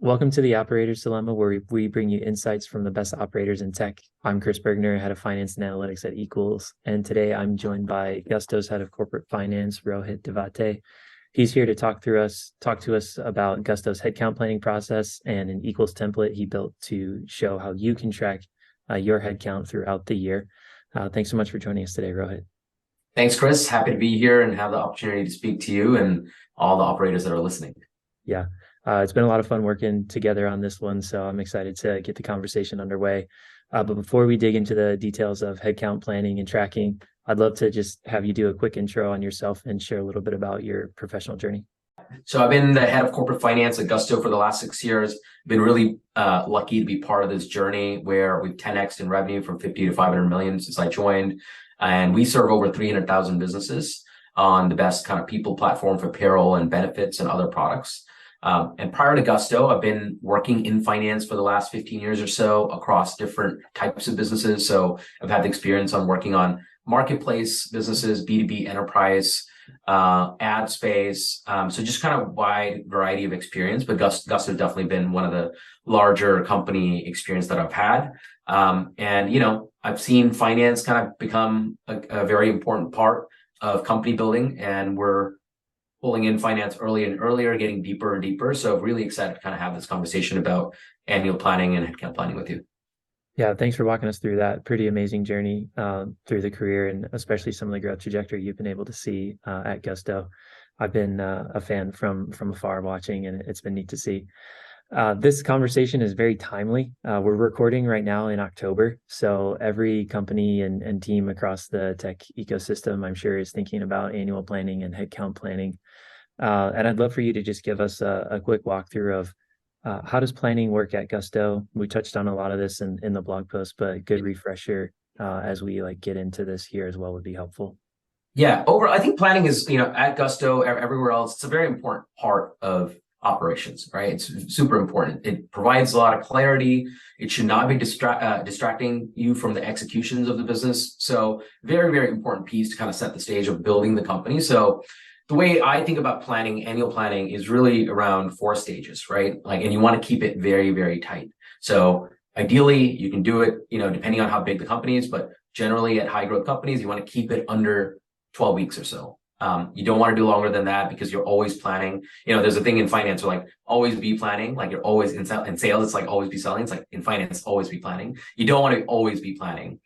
Welcome to the Operator's Dilemma, where we bring you insights from the best operators in tech. I'm Chris Bergner, head of finance and analytics at Equals, and today I'm joined by Gusto's head of corporate finance, Rohit Divate. He's here to talk to us about Gusto's headcount planning process and an Equals template he built to show how you can track your headcount throughout the year. Thanks so much for joining us today, Rohit. Thanks, Chris. Happy to be here and have the opportunity to speak to you and all the operators that are listening. Yeah. It's been a lot of fun working together on this one, so I'm excited to get the conversation underway. But before we dig into the details of headcount planning and tracking, I'd love to just have you do a quick intro on yourself and share a little bit about your professional journey. So I've been the head of corporate finance at Gusto for the last 6 years. Been really lucky to be part of this journey where we've 10x'd in revenue from 50 to 500 million since I joined. And we serve over 300,000 businesses on the best kind of people platform for payroll and benefits and other products. And prior to Gusto, I've been working in finance for the last 15 years or so across different types of businesses. So I've had the experience on working on marketplace businesses, B2B enterprise, ad space. So just kind of wide variety of experience, but Gusto has definitely been one of the larger company experience that I've had. And I've seen finance kind of become a very important part of company building, and we're pulling in finance early and earlier, getting deeper and deeper. So really excited to kind of have this conversation about annual planning and headcount planning with you. Yeah, thanks for walking us through that pretty amazing journey through the career, and especially some of the growth trajectory you've been able to see at Gusto. I've been a fan from afar watching, and it's been neat to see. This conversation is very timely. We're recording right now in October, so every company and team across the tech ecosystem, I'm sure, is thinking about annual planning and headcount planning. And I'd love for you to just give us a quick walkthrough of how does planning work at Gusto? We touched on a lot of this in the blog post, but a good refresher as we get into this here as well would be helpful. Yeah, I think planning is, at Gusto, everywhere else, it's a very important part of operations, right? It's super important. It provides a lot of clarity. It should not be distracting you from the executions of the business. So very, very important piece to kind of set the stage of building the company. So the way I think about planning, annual planning, is really around 4 stages, right? And you want to keep it very, very tight. So ideally, you can do it, depending on how big the company is, but generally at high growth companies, you want to keep it under 12 weeks or so. You don't want to do longer than that because you're always planning. There's a thing in finance where always be planning, you're always in sales, it's always be selling. It's in finance, always be planning. You don't want to always be planning.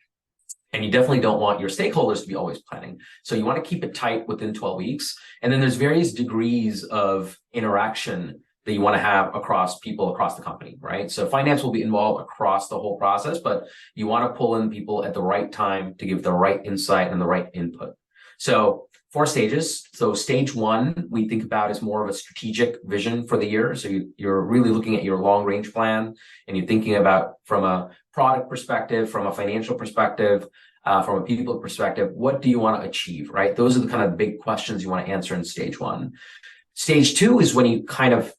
And you definitely don't want your stakeholders to be always planning. So you want to keep it tight within 12 weeks. And then there's various degrees of interaction that you want to have across people across the company, right? So finance will be involved across the whole process, but you want to pull in people at the right time to give the right insight and the right input. So 4 stages. So stage 1, we think about as more of a strategic vision for the year. So you're really looking at your long range plan, and you're thinking about from a product perspective, from a financial perspective, from a people perspective, what do you want to achieve, right? Those are the kind of big questions you want to answer in stage 1. Stage 2 is when you kind of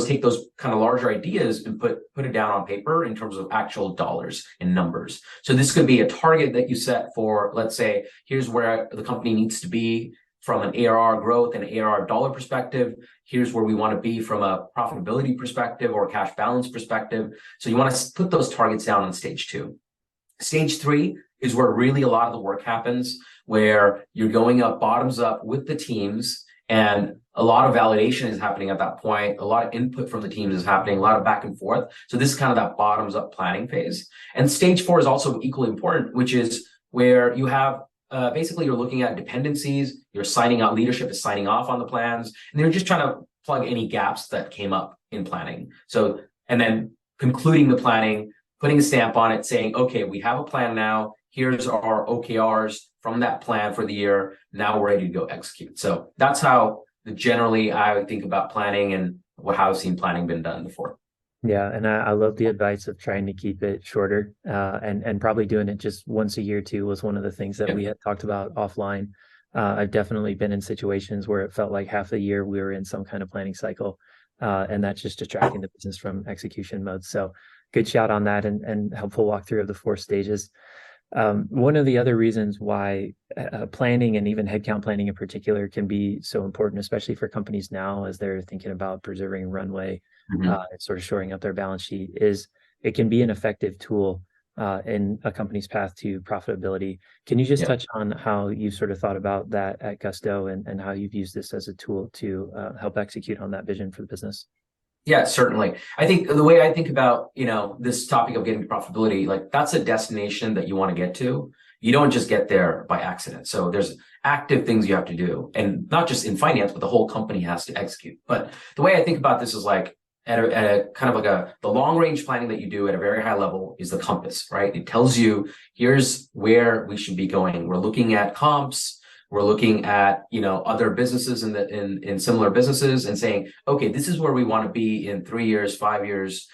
take those kind of larger ideas and put it down on paper in terms of actual dollars and numbers. So this could be a target that you set for, let's say, here's where the company needs to be from an ARR growth and ARR dollar perspective. Here's where we want to be from a profitability perspective or cash balance perspective. So you want to put those targets down on stage 2. Stage 3 is where really a lot of the work happens, where you're going up bottoms up with the teams, and a lot of validation is happening at that point. A lot of input from the teams is happening, a lot of back and forth. So this is kind of that bottoms up planning phase. And stage 4 is also equally important, which is where you have basically you're looking at dependencies, you're signing out, leadership is signing off on the plans, and they're just trying to plug any gaps that came up in planning. So, and then concluding the planning, putting a stamp on it, saying, okay, we have a plan now. Here's our OKRs from that plan for the year. Now we're ready to go execute. So that's how generally I would think about planning and how I've seen planning been done before. Yeah, and I love the advice of trying to keep it shorter, and probably doing it just once a year too was one of the things that we had talked about offline. I've definitely been in situations where it felt like half the year we were in some kind of planning cycle, and that's just distracting the business from execution mode. So good shout on that, and helpful walkthrough of the 4 stages. One of the other reasons why planning and even headcount planning in particular can be so important, especially for companies now as they're thinking about preserving runway sort of shoring up their balance sheet, is it can be an effective tool in a company's path to profitability. Can you just Yeah. touch on how you sort of thought about that at Gusto, and how you've used this as a tool to help execute on that vision for the business? Yeah, certainly. I think the way I think about, this topic of getting to profitability, like that's a destination that you want to get to. You don't just get there by accident. So there's active things you have to do, and not just in finance, but the whole company has to execute. But the way I think about this is like at a kind of like the long range planning that you do at a very high level is the compass, right? It tells you here's where we should be going. We're looking at comps. We're looking at, other businesses in similar businesses and saying, okay, this is where we want to be in 3 years, 5 years,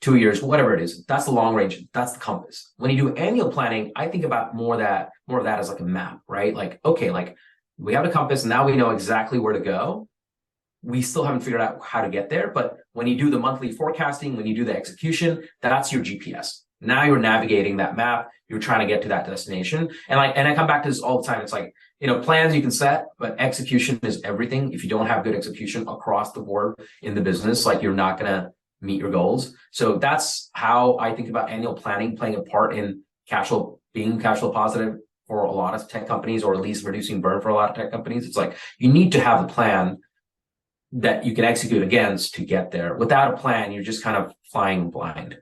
2 years, whatever it is. That's the long range. That's the compass. When you do annual planning, I think about more of that as like a map, right? Like, okay, like we have a compass. Now we know exactly where to go. We still haven't figured out how to get there. But when you do the monthly forecasting, when you do the execution, that's your GPS. Now you're navigating that map. You're trying to get to that destination. And I come back to this all the time. It's like, plans you can set, but execution is everything. If you don't have good execution across the board in the business, like you're not going to meet your goals. So that's how I think about annual planning playing a part in being cash flow positive for a lot of tech companies, or at least reducing burn for a lot of tech companies. It's like you need to have a plan that you can execute against to get there. Without a plan, you're just kind of flying blind.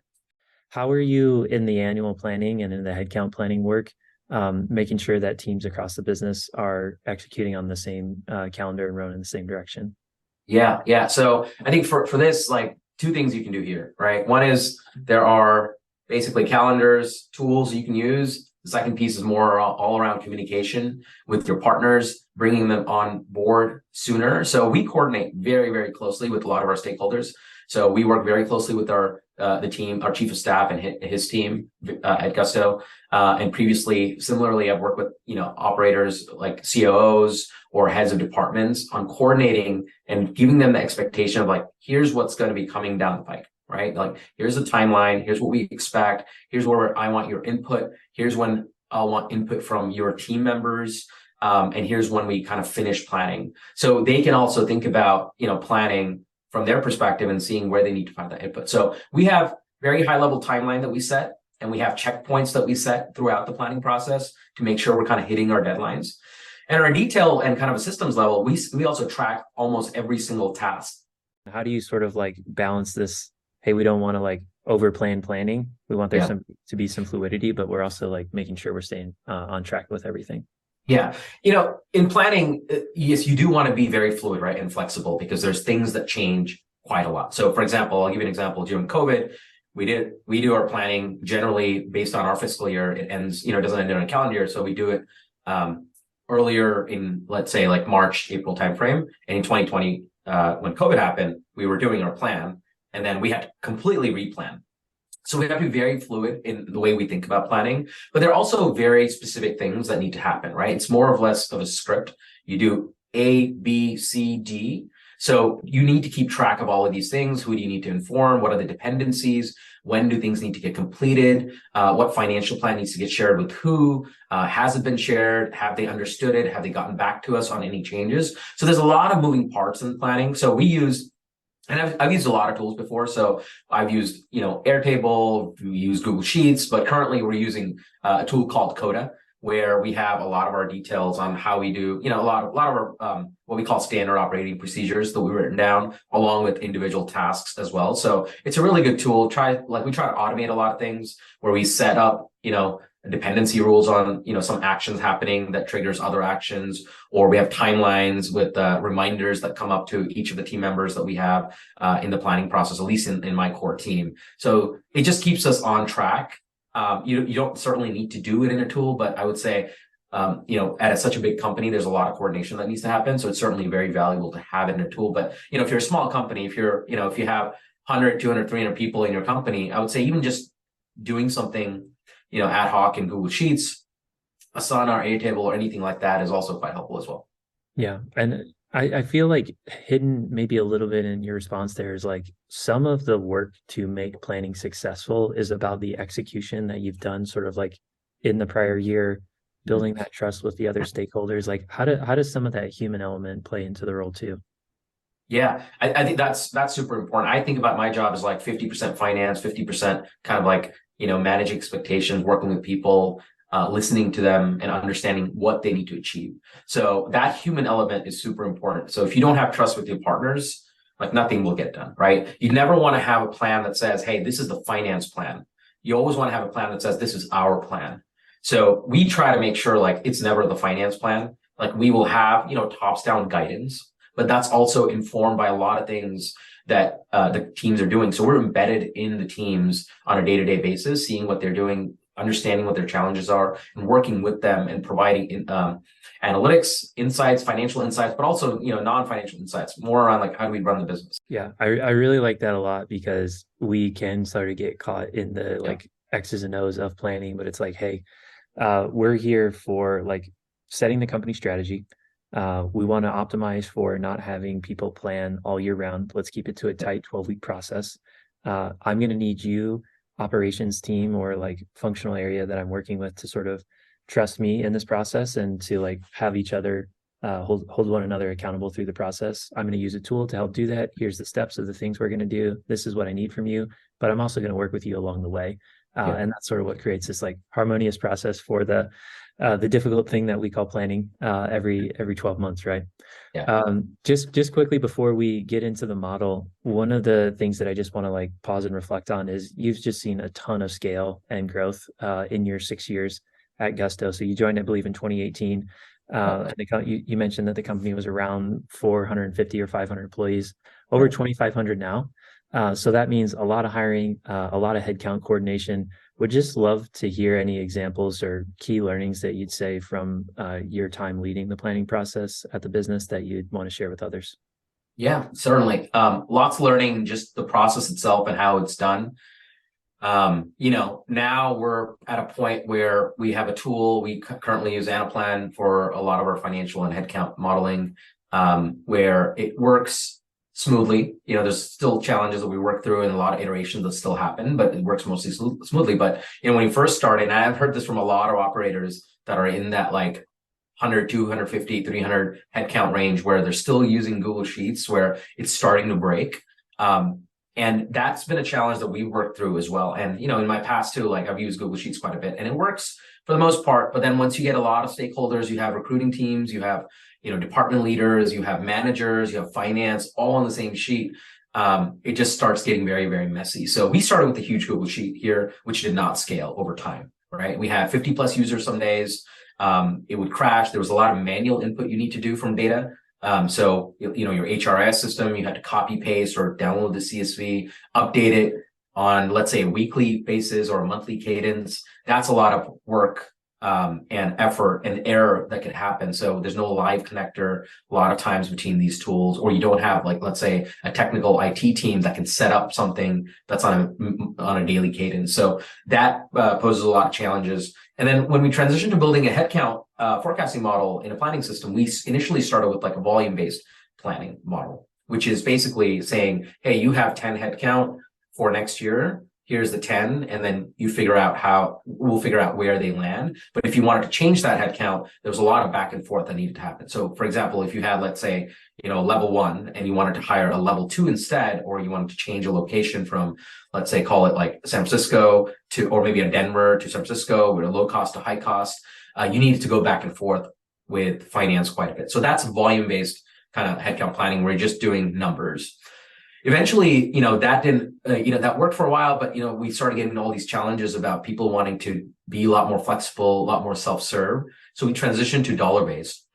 How are you in the annual planning and in the headcount planning work, making sure that teams across the business are executing on the same calendar and rowing in the same direction? Yeah, yeah. So I think for this, like two things you can do here, right? One is there are basically calendars, tools you can use. The second piece is more all around communication with your partners, bringing them on board sooner. So we coordinate very, very closely with a lot of our stakeholders. So we work very closely with the team, our chief of staff and his team at Gusto. And previously, similarly, I've worked with, operators like COOs or heads of departments on coordinating and giving them the expectation of like, here's what's going to be coming down the pike, right? Like, here's the timeline. Here's what we expect. Here's where I want your input. Here's when I'll want input from your team members. And here's when we kind of finish planning. So they can also think about, planning from their perspective and seeing where they need to find that input. So we have very high level timeline that we set, and we have checkpoints that we set throughout the planning process to make sure we're kind of hitting our deadlines. And our detail and kind of a systems level, we also track almost every single task. How do you sort of like balance this? Hey, we don't want to like over planning. We want there to be some fluidity, but we're also like making sure we're staying on track with everything. Yeah. In planning, yes, you do want to be very fluid, right? And flexible, because there's things that change quite a lot. So for example, I'll give you an example. During COVID, we do our planning generally based on our fiscal year. It ends, doesn't end on a calendar year. So we do it earlier in, let's say, like March, April timeframe. And in 2020, when COVID happened, we were doing our plan, and then we had to completely replan. So we have to be very fluid in the way we think about planning, but there are also very specific things that need to happen, right? It's more or less of a script. You do A, B, C, D. So you need to keep track of all of these things. Who do you need to inform? What are the dependencies? When do things need to get completed? What financial plan needs to get shared with who? Has it been shared? Have they understood it? Have they gotten back to us on any changes? So there's a lot of moving parts in planning. So we use, and I've used a lot of tools before. So I've used, Airtable, we use Google Sheets, but currently we're using a tool called Coda, where we have a lot of our details on how we do, a lot of our, what we call standard operating procedures that we've written down, along with individual tasks as well. So it's a really good tool. We try to automate a lot of things where we set up, dependency rules on, some actions happening that triggers other actions, or we have timelines with reminders that come up to each of the team members that we have in the planning process, at least in my core team. So it just keeps us on track. You don't certainly need to do it in a tool, but I would say, at such a big company, there's a lot of coordination that needs to happen. So it's certainly very valuable to have it in a tool. But, if you're a small company, if you have 100, 200, 300 people in your company, I would say even just doing something, ad hoc in Google Sheets, Asana or Airtable or anything like that is also quite helpful as well. Yeah. And I feel like hidden maybe a little bit in your response there is like some of the work to make planning successful is about the execution that you've done sort of like in the prior year, building that trust with the other stakeholders. Like how does some of that human element play into the role too? Yeah, I think that's super important. I think about my job as like 50% finance, 50% kind of like, managing expectations, working with people, listening to them and understanding what they need to achieve. So that human element is super important. So if you don't have trust with your partners, like nothing will get done, right? You never want to have a plan that says, hey, this is the finance plan. You always want to have a plan that says, this is our plan. So we try to make sure like it's never the finance plan. Like we will have, tops down guidance, but that's also informed by a lot of things that the teams are doing. So we're embedded in the teams on a day-to-day basis, seeing what they're doing, understanding what their challenges are, and working with them and providing analytics, insights, financial insights, but also non-financial insights, more around like how do we run the business. Yeah, I really like that a lot because we can sort of get caught in the Yeah, like X's and O's of planning, but it's like, hey, we're here for like setting the company strategy. We want to optimize for not having people plan all year round. Let's keep it to a tight 12-week process. I'm going to need you, operations team or like functional area that I'm working with to sort of trust me in this process and to like have each other hold one another accountable through the process. I'm going to use a tool to help do that. Here's the steps of the things we're going to do. This is what I need from you, but I'm also going to work with you along the way. yeah, And that's sort of what creates this like harmonious process for the difficult thing that we call planning every 12 months, right? yeah. Just quickly before we get into the model, one of the things that I just want to like pause and reflect on is you've just seen a ton of scale and growth in your 6 years at Gusto. So you joined, I believe, in 2018. You mentioned that the company was around 450 or 500 employees, over Right. 2,500 now. So that means a lot of hiring, a lot of headcount coordination. Would just love to hear any examples or key learnings that you'd say from your time leading the planning process at the business that you'd want to share with others. Yeah, certainly. Lots of learning, just the process itself and how it's done. Now we're at a point where we have a tool. We currently use Anaplan for a lot of our financial and headcount modeling, where it works smoothly. There's still challenges that we work through and a lot of iterations that still happen, but it works mostly smoothly. But, when you first started, and I've heard this from a lot of operators that are in that like 100, 250, 300 headcount range where they're still using Google Sheets where it's starting to break. And that's been a challenge that we worked through as well. And, in my past too, like I've used Google Sheets quite a bit and it works for the most part. But then once you get a lot of stakeholders, you have recruiting teams, you have, department leaders, you have managers, you have finance, all on the same sheet. It just starts getting very, very messy. So we started with a huge Google Sheet here, which did not scale over time, right? We had 50 plus users some days. It would crash. There was a lot of manual input you need to do from data. So, your HRS system, you had to copy paste or download the CSV, update it on, let's say, a weekly basis or a monthly cadence. That's a lot of work, and effort and error that could happen. So there's no live connector a lot of times between these tools, or you don't have like, let's say, a technical IT team that can set up something that's on a daily cadence. So that poses a lot of challenges. And then when we transitioned to building a headcount forecasting model in a planning system, we initially started with like a volume-based planning model, which is basically saying, hey, you have 10 headcount for next year. Here's the 10, and then we'll figure out where they land. But if you wanted to change that headcount, there was a lot of back and forth that needed to happen. So for example, if you had, let's say, level 1 and you wanted to hire a level 2 instead, or you wanted to change a location from, let's say, call it like San Francisco or maybe a Denver to San Francisco with a low cost to high cost, you needed to go back and forth with finance quite a bit. So that's volume-based kind of headcount planning where you're just doing numbers. Eventually, that didn't, that worked for a while, but, we started getting all these challenges about people wanting to be a lot more flexible, a lot more self-serve. So we transitioned to dollar-based,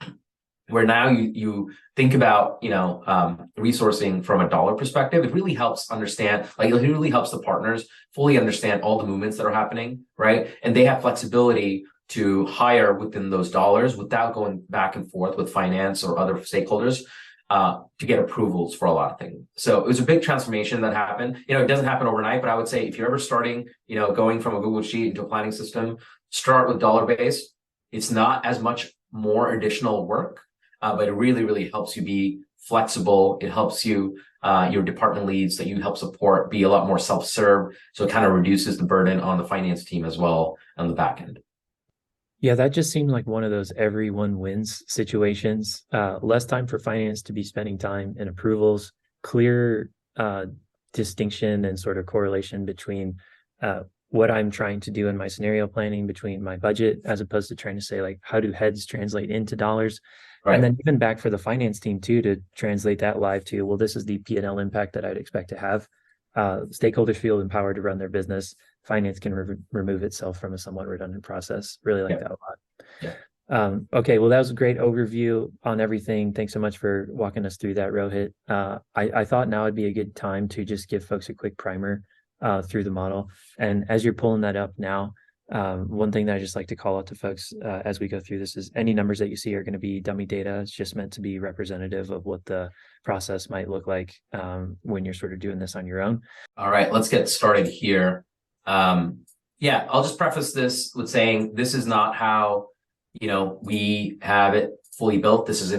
where now you think about, resourcing from a dollar perspective. It really helps understand, like it really helps the partners fully understand all the movements that are happening, right? And they have flexibility to hire within those dollars without going back and forth with finance or other stakeholders. To get approvals for a lot of things. So it was a big transformation that happened. It doesn't happen overnight, but I would say if you're ever starting, going from a Google Sheet into a planning system, start with dollar-based. It's not as much more additional work, but it really, really helps you be flexible. It helps you, your department leads that you help support be a lot more self-serve. So it kind of reduces the burden on the finance team as well on the back end. Yeah, that just seemed like one of those everyone wins situations. Less time for finance to be spending time in approvals, clear distinction and sort of correlation between what I'm trying to do in my scenario planning, between my budget, as opposed to trying to say, like, how do heads translate into dollars? And Right. then even back for the finance team too, to translate that live to, well, this is the P&L impact that I'd expect to have. Stakeholders feel empowered to run their business. Finance can remove itself from a somewhat redundant process. Really like Yeah. that a lot. Yeah. Okay, well, that was a great overview on everything. Thanks so much for walking us through that, Rohit. I thought now would be a good time to just give folks a quick primer through the model. And as you're pulling that up now, one thing that I just like to call out to folks as we go through this is any numbers that you see are going to be dummy data. It's just meant to be representative of what the process might look like when you're sort of doing this on your own. All right, let's get started here. Yeah, I'll just preface this with saying this is not how, we have it fully built. This is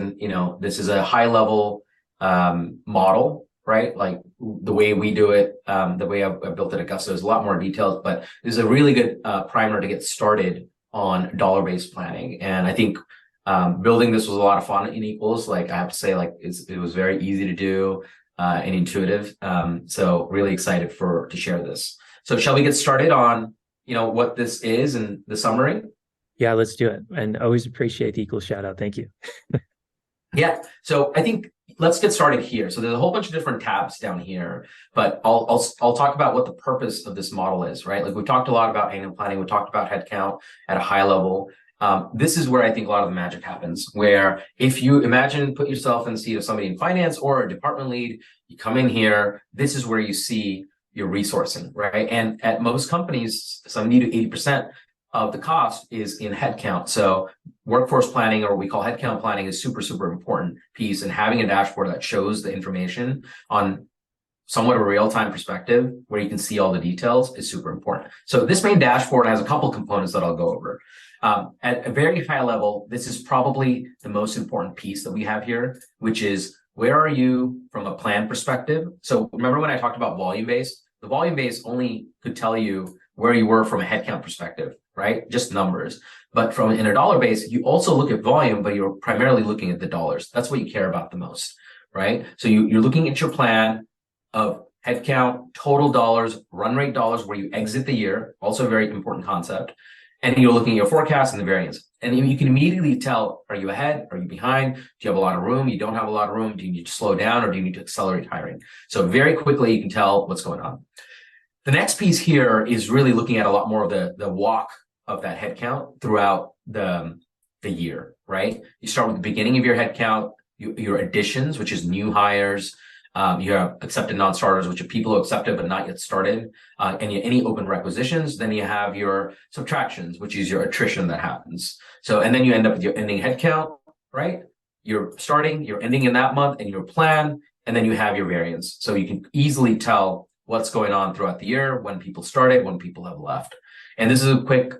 this is a high level model, right? Like the way we do it, the way I've built it at Gusto is a lot more detailed, but this is a really good primer to get started on dollar-based planning. And I think building this was a lot of fun in Equals. Like I have to say, like it was very easy to do and intuitive. So really excited to share this. So shall we get started on, what this is and the summary? Yeah, let's do it. And always appreciate the equal shout out. Thank you. Yeah. So I think let's get started here. So there's a whole bunch of different tabs down here, but I'll talk about what the purpose of this model is, right? Like we talked a lot about annual planning. We talked about headcount at a high level. This is where I think a lot of the magic happens, where if you put yourself in the seat of somebody in finance or a department lead, you come in here, this is where you see your resourcing, right? And at most companies, 70 to 80% of the cost is in headcount. So workforce planning, or what we call headcount planning, is super, super important piece. And having a dashboard that shows the information on somewhat of a real-time perspective where you can see all the details is super important. So this main dashboard has a couple components that I'll go over. At a very high level, this is probably the most important piece that we have here, which is where are you from a plan perspective? So remember when I talked about volume-based? The volume-based only could tell you where you were from a headcount perspective, right? Just numbers. But in a dollar base, you also look at volume, but you're primarily looking at the dollars. That's what you care about the most, right? So you're looking at your plan of headcount, total dollars, run rate dollars, where you exit the year, also a very important concept. And you're looking at your forecast and the variance. And you can immediately tell, are you ahead? Are you behind? Do you have a lot of room? You don't have a lot of room. Do you need to slow down or do you need to accelerate hiring? So very quickly, you can tell what's going on. The next piece here is really looking at a lot more of the walk of that headcount throughout the year, right? You start with the beginning of your headcount, your additions, which is new hires. You have accepted non-starters, which are people who accepted but not yet started, and any open requisitions. Then you have your subtractions, which is your attrition that happens. So, and then you end up with your ending headcount, right? You're starting, you're ending in that month, and your plan, and then you have your variance. So you can easily tell what's going on throughout the year, when people started, when people have left. And this is a quick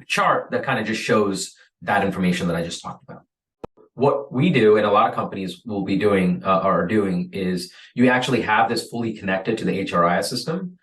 chart that kind of just shows that information that I just talked about. What we do, and a lot of companies will be doing are doing, is you actually have this fully connected to the HRIS system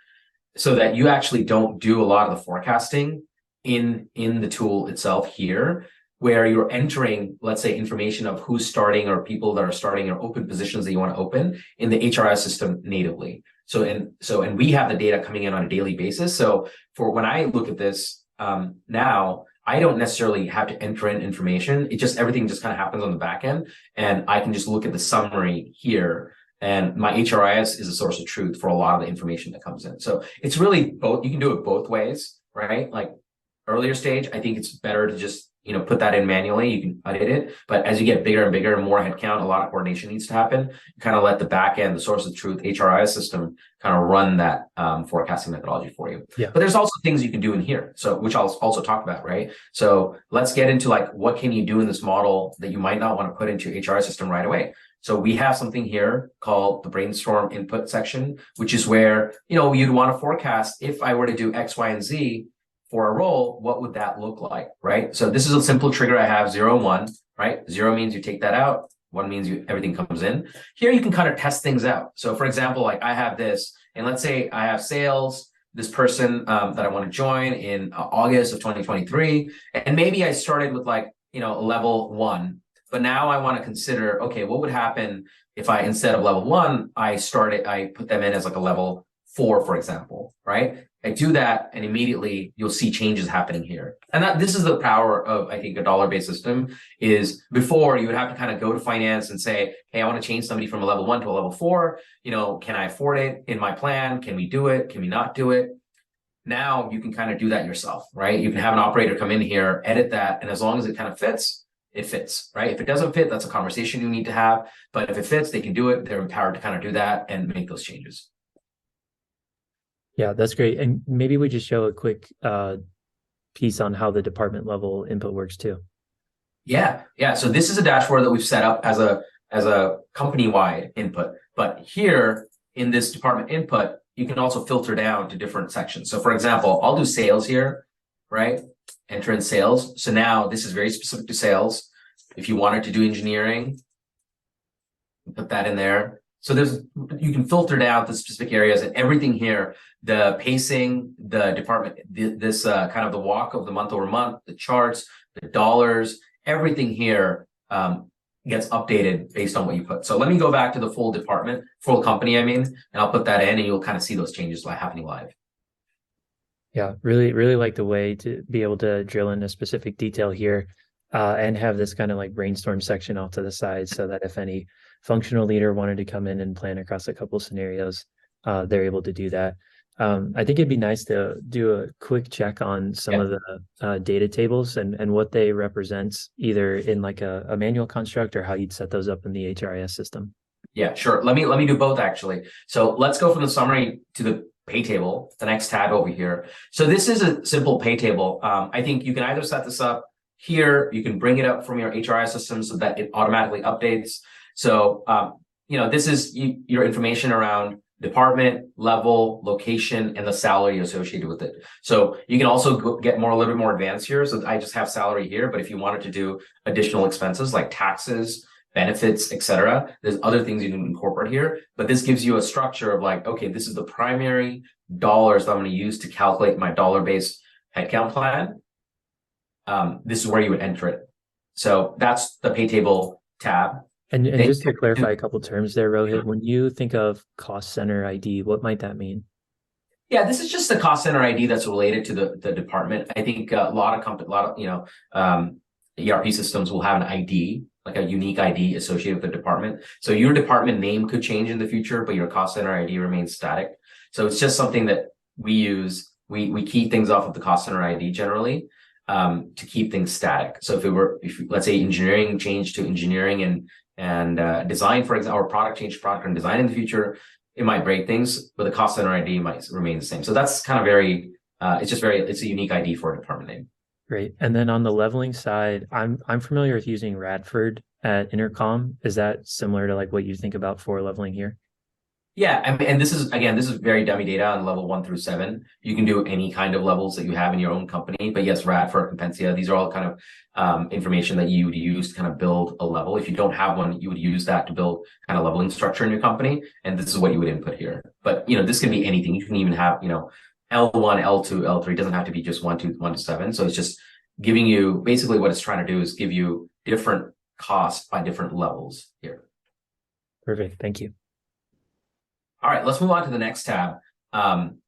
so that you actually don't do a lot of the forecasting in the tool itself here, where you're entering, let's say, information of who's starting or people that are starting or open positions that you want to open in the HRIS system natively. And we have the data coming in on a daily basis. So for when I look at this now, I don't necessarily have to enter in information. Everything just kind of happens on the back end, and I can just look at the summary here. And my HRIS is a source of truth for a lot of the information that comes in. So it's really both. You can do it both ways, right? Like earlier stage, I think it's better to just put that in manually. You can edit it, but as you get bigger and bigger and more headcount, a lot of coordination needs to happen. You kind of let the back end, the source of truth, HRIS system, kind of run that forecasting methodology for you. Yeah. But there's also things you can do in here, so which I'll also talk about, right? So let's get into like what can you do in this model that you might not want to put into your HRIS system right away. So we have something here called the brainstorm input section, which is where you'd want to forecast, if I were to do X, Y, and Z for a role, what would that look like, right? So this is a simple trigger. I have 0 and 1, right? 0 means you take that out. 1 means everything comes in. Here you can kind of test things out. So for example, like I have this, and let's say I have sales this person that I want to join in August of 2023. And maybe I started with like, level 1, but now I want to consider, okay, what would happen if I, instead of level 1, I put them in as like a level 4, for example, right? I do that and immediately you'll see changes happening here. And this is the power of, I think, a dollar-based system. Is before you would have to kind of go to finance and say, hey, I want to change somebody from a level 1 to a level 4. Can I afford it in my plan? Can we do it? Can we not do it? Now you can kind of do that yourself, right? You can have an operator come in here, edit that, and as long as it kind of fits, it fits, right? If it doesn't fit, that's a conversation you need to have. But if it fits, they can do it. They're empowered to kind of do that and make those changes. Yeah, that's great. And maybe we just show a quick piece on how the department level input works too. Yeah. So this is a dashboard that we've set up as a company-wide input. But here in this department input, you can also filter down to different sections. So for example, I'll do sales here, right? Enter in sales. So now this is very specific to sales. If you wanted to do engineering, put that in there. So you can filter down the specific areas, and everything here, the pacing, the department, this kind of the walk of the month over month, the charts, the dollars, everything here gets updated based on what you put. So let me go back to the full department, full company, I mean, and I'll put that in and you'll kind of see those changes happening live. Yeah, really, really like the way to be able to drill into specific detail here and have this kind of like brainstorm section off to the side so that if any functional leader wanted to come in and plan across a couple scenarios, they're able to do that. I think it'd be nice to do a quick check on some of the data tables and what they represent, either in like a manual construct or how you'd set those up in the HRIS system. Yeah, sure. Let me do both actually. So let's go from the summary to the pay table, the next tab over here. So this is a simple pay table. I think you can either set this up here, you can bring it up from your HRIS system so that it automatically updates. So, this is your information around department, level, location, and the salary associated with it. So you can also get a little bit more advanced here. So I just have salary here, but if you wanted to do additional expenses like taxes, benefits, etc., there's other things you can incorporate here. But this gives you a structure of like, okay, this is the primary dollars that I'm going to use to calculate my dollar-based headcount plan. This is where you would enter it. So that's the pay table tab. And just to clarify a couple terms there, Rohit, when you think of cost center ID, what might that mean? Yeah, this is just the cost center ID that's related to the department. I think a lot of ERP systems will have an ID, like a unique ID associated with the department. So your department name could change in the future, but your cost center ID remains static. So it's just something that we use. We key things off of the cost center ID generally to keep things static. So if let's say engineering changed to engineering and design, for example, or product change to product and design in the future, it might break things, but the cost center ID might remain the same. So that's kind of it's a unique ID for a department name. Great. And then on the leveling side, I'm familiar with using Radford at Intercom. Is that similar to like what you think about for leveling here? Yeah, and this is very dummy data on level 1 through 7. You can do any kind of levels that you have in your own company, but yes, Radford, Compensia, these are all kind of information that you would use to kind of build a level. If you don't have one, you would use that to build kind of leveling structure in your company, and this is what you would input here. But this can be anything. You can even have L1, L2, L3. It doesn't have to be just 1 to 7. So it's just giving you, basically what it's trying to do is give you different costs by different levels here. Perfect. Thank you. All right, let's move on to the next tab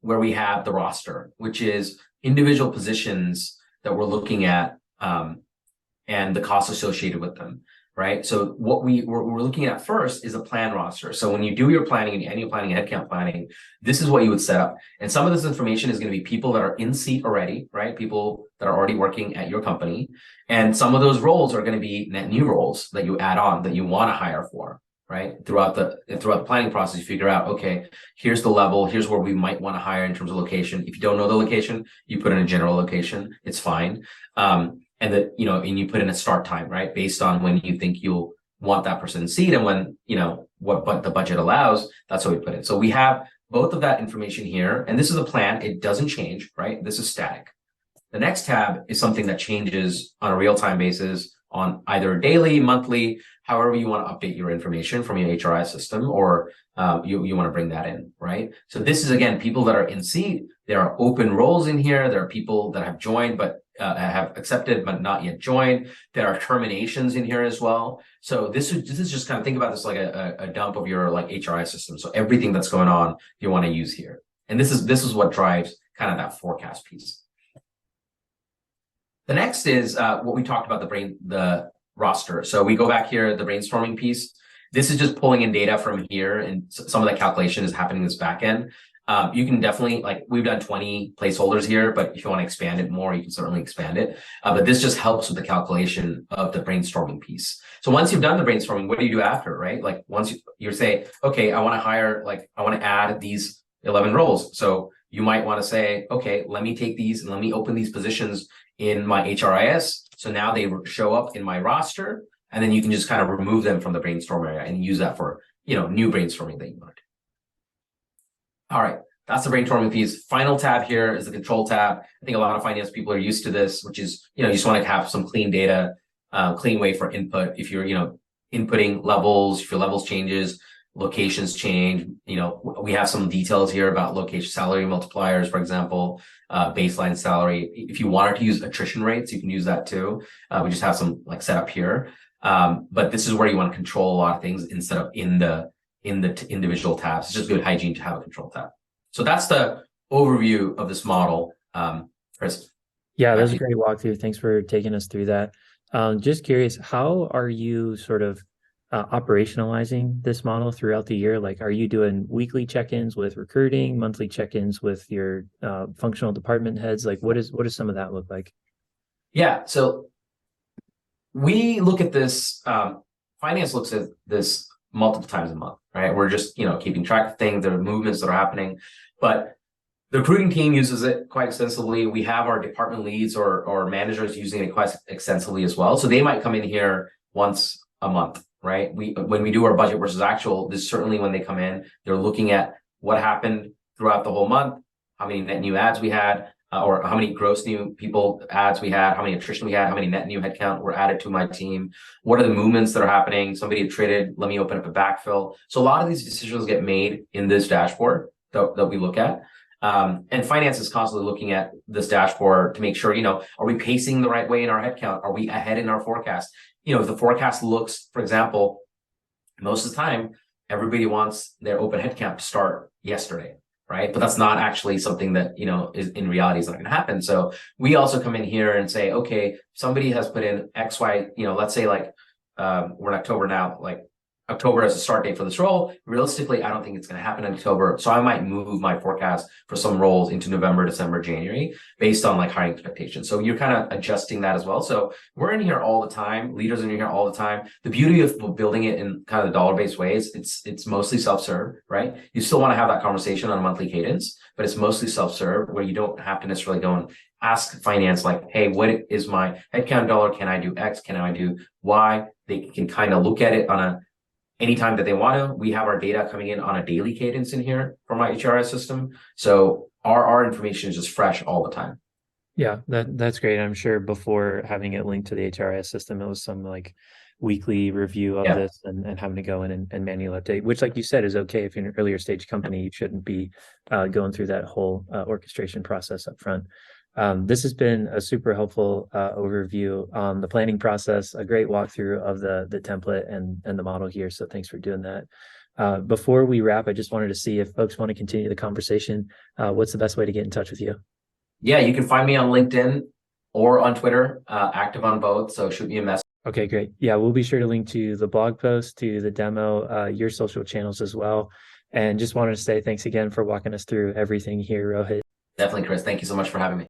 where we have the roster, which is individual positions that we're looking at and the costs associated with them, right? So what we're looking at first is a plan roster. So when you do your planning and annual planning and headcount planning, this is what you would set up. And some of this information is going to be people that are in seat already, right? People that are already working at your company. And some of those roles are going to be net new roles that you add on that you want to hire for. Right? Throughout the planning process, you figure out, okay, here's the level, here's where we might want to hire in terms of location. If you don't know the location, you put in a general location, it's fine. And you put in a start time, right? Based on when you think you'll want that person in seat and when, what the budget allows, that's what we put in. So we have both of that information here, and this is a plan. It doesn't change, right? This is static. The next tab is something that changes on a real-time basis on either daily, monthly, however you want to update your information from your HRIS system, or you want to bring that in, right? So this is, again, people that are in seat. There are open roles in here. There are people that have joined but have accepted but not yet joined. There are terminations in here as well. So this is just kind of think about this like a dump of your like HRI system. So everything that's going on, you want to use here. And this is what drives kind of that forecast piece. The next is what we talked about, the roster. So we go back here, the brainstorming piece. This is just pulling in data from here, and some of the calculation is happening in this back end. You can definitely, like, we've done 20 placeholders here, but if you want to expand it more, you can certainly expand it. But this just helps with the calculation of the brainstorming piece. So once you've done the brainstorming, what do you do after, right? Like once you say, okay, I want to hire, like I want to add these 11 roles. So you might want to say, okay, let me take these and let me open these positions in my HRIS. So now they show up in my roster, and then you can just kind of remove them from the brainstorm area and use that for, new brainstorming that you want to do. All right, that's the brainstorming piece. Final tab here is the control tab. I think a lot of finance people are used to this, which is, you just want to have some clean data, clean way for input. If you're, inputting levels, if your levels changes, locations change, we have some details here about location salary multipliers, for example, baseline salary. If you wanted to use attrition rates, you can use that too. We just have some like set up here. But this is where you want to control a lot of things instead of in the individual tabs. It's just good hygiene to have a control tab. So that's the overview of this model. Chris. Yeah, that was a great walkthrough. Thanks for taking us through that. Just curious, how are you sort of operationalizing this model throughout the year? Like, are you doing weekly check-ins with recruiting, monthly check-ins with your functional department heads? Like, what does some of that look like? Yeah, so we look at this, finance looks at this multiple times a month, right? We're just, keeping track of things, there are movements that are happening, but the recruiting team uses it quite extensively. We have our department leads or managers using it quite extensively as well. So they might come in here once a month, right? When we do our budget versus actual, this is certainly when they come in, they're looking at what happened throughout the whole month, how many net new ads we had, or how many gross new people ads we had, how many attrition we had, how many net new headcount were added to my team, what are the movements that are happening, somebody had traded, let me open up a backfill. So a lot of these decisions get made in this dashboard that we look at. And finance is constantly looking at this dashboard to make sure, are we pacing the right way in our headcount? Are we ahead in our forecast? If the forecast looks, for example, most of the time, everybody wants their open headcount to start yesterday, right? But that's not actually something that, is in reality is not going to happen. So we also come in here and say, okay, somebody has put in X, Y, let's say like, we're in October now, like October as a start date for this role. Realistically, I don't think it's going to happen in October. So I might move my forecast for some roles into November, December, January, based on like hiring expectations. So you're kind of adjusting that as well. So we're in here all the time. Leaders are in here all the time. The beauty of building it in kind of the dollar-based ways, it's mostly self-serve, right? You still want to have that conversation on a monthly cadence, but it's mostly self-serve where you don't have to necessarily go and ask finance like, hey, what is my headcount dollar? Can I do X? Can I do Y? They can kind of look at it on anytime that they want to. We have our data coming in on a daily cadence in here from my HRIS system. So our information is just fresh all the time. Yeah, that's great. I'm sure before having it linked to the HRIS system, it was some like weekly review of this and having to go in and manually update, which, like you said, is okay if you're an earlier stage company. You shouldn't be going through that whole orchestration process up front. This has been a super helpful overview on the planning process, a great walkthrough of the template and the model here. So thanks for doing that. Before we wrap, I just wanted to see if folks want to continue the conversation. What's the best way to get in touch with you? Yeah, you can find me on LinkedIn or on Twitter, active on both. So shoot me a message. Okay, great. Yeah, we'll be sure to link to the blog post, to the demo, your social channels as well. And just wanted to say thanks again for walking us through everything here, Rohit. Definitely, Chris. Thank you so much for having me.